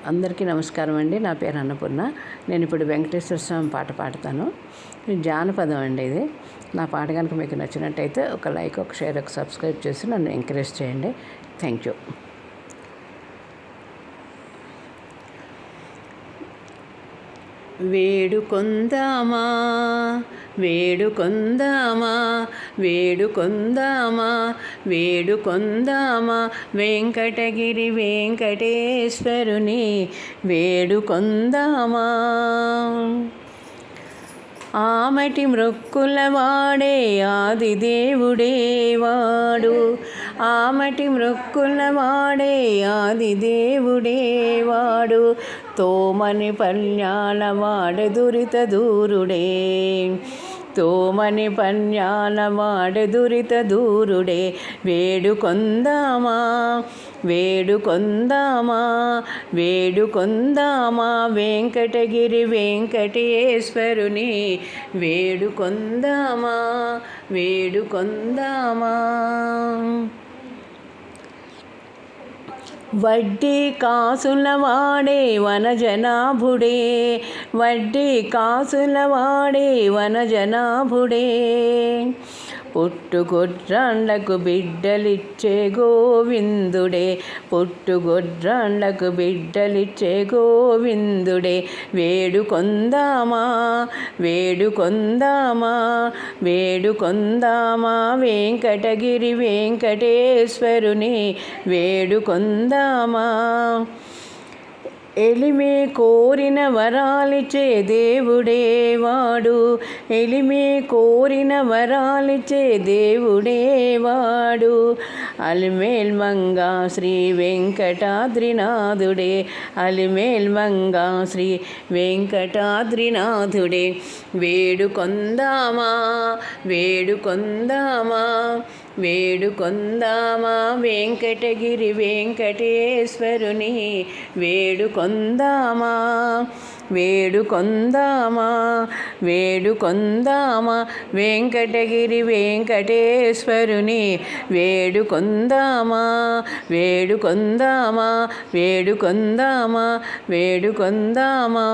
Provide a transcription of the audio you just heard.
అందరికీ నమస్కారం అండి. నా పేరు అన్నపూర్ణ. నేను ఇప్పుడు వెంకటేశ్వర స్వామి పాట పాడతాను. జానపదం అండి ఇది. నా పాట కనుక మీకు నచ్చినట్టయితే ఒక లైక్, ఒక షేర్, ఒక సబ్స్క్రైబ్ చేసి నన్ను ఎంకరేజ్ చేయండి. Thank you. వేడుకొందామా వేడుకొందామా వేడుకొందామా వేడుకొందామా వెంకటగిరి వెంకటేశ్వరుని వేడుకొందామా. ఆమటి మ్రొక్కుల వాడే ఆదిదేవుడే వాడు, ఆమటి మ్రొక్కుల వాడే ఆదిదేవుడే వాడు, తోమని పల్యాల వాడే దురిత దూరుడే, తోమని పన్యాల వాడే దురిత దూరుడే. వేడుకొందామా వేడుకొందామా వేడుకొందామా వెంకటగిరి వెంకటేశ్వరుని వేడుకొందామా వేడుకొందామా. వడ్డీ కాసుల వాడే వనజనాభుడే, వడ్డీ కాసుల వాడే వనజనాభుడే, పుట్టుగొడ్రాండ్లకు బిడ్డలిచ్చే గోవిందుడే, పుట్టుగొడ్రాండ్లకు బిడ్డలిచ్చే గోవిందుడే. వేడుకొందామా వేడుకొందామా వేడుకొందామా వెంకటగిరి వెంకటేశ్వరుని వేడుకొందామా. ఎలిమే కోరిన వరాలిచే దేవుడే వాడు, ఎలిమే కోరిన వరాలిచే దేవుడే వాడు, అలిమేల్ మంగా శ్రీ వెంకటాద్రినాథుడే, అలిమేల్ మంగా శ్రీ వెంకటాద్రినాథుడే. వేడుకొందామా వేడుకొందామా వేడుకొందామా వెంకటగిరి వెంకటేశ్వరుని వేడుకొందామా వేడుకొందామా వేడుకొందామా వెంకటగిరి వెంకటేశ్వరుని వేడుకొందామా వేడుకొందామా వేడుకొందామా వేడుకొందామా.